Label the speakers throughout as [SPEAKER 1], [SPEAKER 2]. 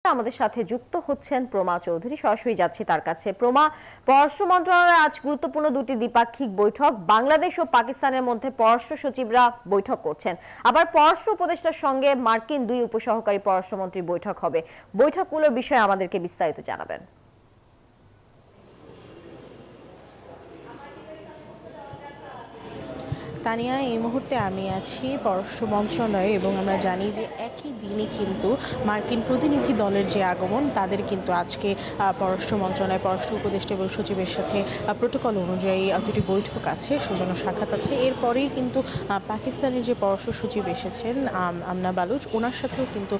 [SPEAKER 1] আমাদের সাথে যুক্ত হচ্ছেন প্রমা চৌধুরী। সরাসরি যাচ্ছি তার কাছে। প্রমা, পররাষ্ট্র মন্ত্রণালয়ে আজ গুরুত্বপূর্ণ দুটি দ্বিপাক্ষিক বৈঠক। বাংলাদেশ ও পাকিস্তানের মধ্যে পররাষ্ট্র সচিবরা বৈঠক করছেন, আবার পররাষ্ট্র উপদেষ্টার সঙ্গে মার্কিন দুই উপসহকারী পররাষ্ট্রমন্ত্রীর বৈঠক হবে। বৈঠকগুলোর বিষয়ে আমাদেরকে বিস্তারিত জানাবেন।
[SPEAKER 2] তানিয়া, এই মুহূর্তে আমি আছি পররাষ্ট্র মন্ত্রণালয়ে এবং আমরা জানি যে একই দিনে কিন্তু মার্কিন প্রতিনিধি দলের যে আগমন, তাদের কিন্তু আজকে পররাষ্ট্র মন্ত্রণালয় পররাষ্ট্র উপদেষ্টা এবং সচিবের সাথে প্রোটোকল অনুযায়ী দুটি বৈঠক আছে, সৌজন্য সাক্ষাৎ আছে। এরপরেই কিন্তু পাকিস্তানের যে পররাষ্ট্র সচিব এসেছেন আমনা বালুচ, ওনার সাথেও কিন্তু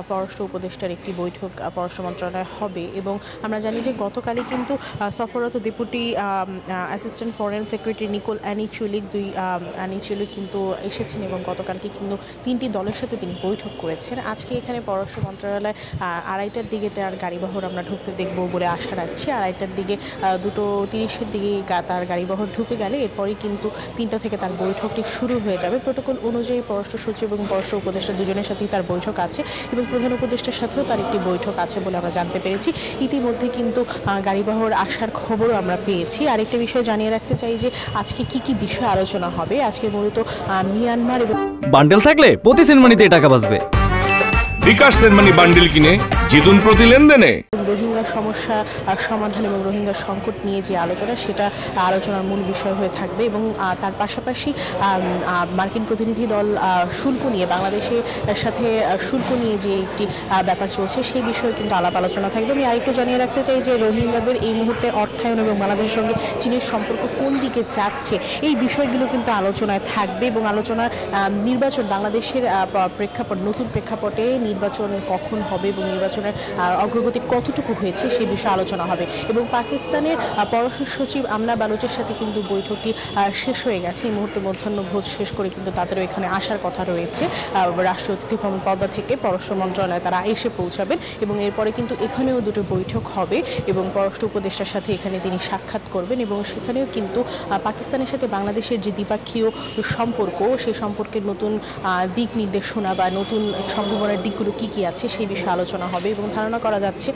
[SPEAKER 2] পররাষ্ট্র উপদেষ্টার একটি বৈঠক পররাষ্ট্র মন্ত্রণালয় হবে। এবং আমরা জানি যে গতকালই কিন্তু সফররত deputy assistant foreign secretary Nicole আনিচুলিক কিন্তু এসেছেন এবং গতকালকে কিন্তু তিনটি দলের সাথে তিনি বৈঠক করেছেন। আজকে এখানে পররাষ্ট্র মন্ত্রণালয় 2:30টার দিকে তার গাড়িবহর আমরা ঢুকতে দেখব বলে আশা রাখছি। 2:30টার দিকে 2:30-এর দিকে তার গাড়িবহর ঢুকে গেলে এরপরেই কিন্তু 3টা থেকে তার বৈঠকটি শুরু হয়ে যাবে। প্রোটোকল অনুযায়ী পররাষ্ট্র সচিব এবং পররাষ্ট্র উপদেষ্টা দুজনের সাথেই তার বৈঠক আছে এবং প্রধান উপদেষ্টার সাথেও তার একটি বৈঠক আছে বলে আমরা জানতে পেরেছি। ইতিমধ্যে কিন্তু গাড়িবহর আসার খবরও আমরা পেয়েছি। আরেকটা বিষয় জানিয়ে রাখতে চাই যে আজকে কি কি বিষয় আলোচনা হবে। আজকে মূলত মিয়ানমার এবং
[SPEAKER 3] বান্ডেল থাকলে প্রতি সেনমানিতে টাকা বাঁচবে।
[SPEAKER 4] বিকাশ সেনমানি বান্ডেল কিনে জিতুন প্রতি লেনদেনে।
[SPEAKER 2] রোহিঙ্গা সমস্যা সমাধান এবং রোহিঙ্গা সংকট নিয়ে যে আলোচনা, সেটা আলোচনার মূল বিষয় হয়ে থাকবে। এবং তার পাশাপাশি মার্কিন প্রতিনিধি দল শুল্ক নিয়ে, বাংলাদেশের সাথে শুল্ক নিয়ে যে একটি ব্যাপার চলছে, সেই বিষয়ে কিন্তু আলাপ আলোচনা থাকবে। আমি আরেকটু জানিয়ে রাখতে চাই যে রোহিঙ্গাদের এই মুহূর্তে অর্থায়ন এবং বাংলাদেশের সঙ্গে চীনের সম্পর্ক কোন দিকে যাচ্ছে, এই বিষয়গুলো কিন্তু আলোচনায় থাকবে। এবং আলোচনার নির্বাচন, বাংলাদেশের প্রেক্ষাপট, নতুন প্রেক্ষাপটে নির্বাচন কখন হবে এবং নির্বাচনের অগ্রগতি কতটুকু হয়েছে সেই বিষয়ে আলোচনা হবে। এবং পাকিস্তানের পররাষ্ট্র সচিব আমনা বালুচের সাথে কিন্তু বৈঠকটি শেষ হয়ে গেছে। এই মুহূর্তে মধ্যাহ্নভোজ শেষ করে কিন্তু তাদেরও এখানে আসার কথা রয়েছে। রাষ্ট্রীয় অতিথি ভবন পদ্মা থেকে পররাষ্ট্র মন্ত্রণালয়ে তারা এসে পৌঁছাবেন এবং এরপরে কিন্তু এখানেও দুটো বৈঠক হবে এবং পররাষ্ট্র উপদেষ্টার সাথে এখানে তিনি সাক্ষাৎ করবেন। এবং সেখানেও কিন্তু পাকিস্তানের সাথে বাংলাদেশের যে দ্বিপাক্ষীয় সম্পর্ক, সেই সম্পর্কের নতুন দিক নির্দেশনা বা নতুন সম্ভাবনার দিকগুলো কী কী আছে সেই বিষয়ে আলোচনা হবে। এবং ধারণা করা যাচ্ছে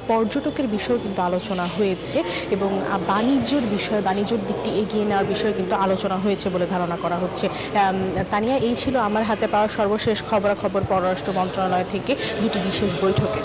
[SPEAKER 2] পর্যটকের বিষয়ে কিন্তু আলোচনা হয়েছে এবং বাণিজ্যের দিকটি এগিয়ে নেওয়ার বিষয়ে কিন্তু আলোচনা হয়েছে বলে ধারণা করা হচ্ছে। তানিয়া, এই ছিল আমার হাতে পাওয়া সর্বশেষ খবরাখবর পররাষ্ট্র মন্ত্রণালয় থেকে দুটি বিশেষ বৈঠকে।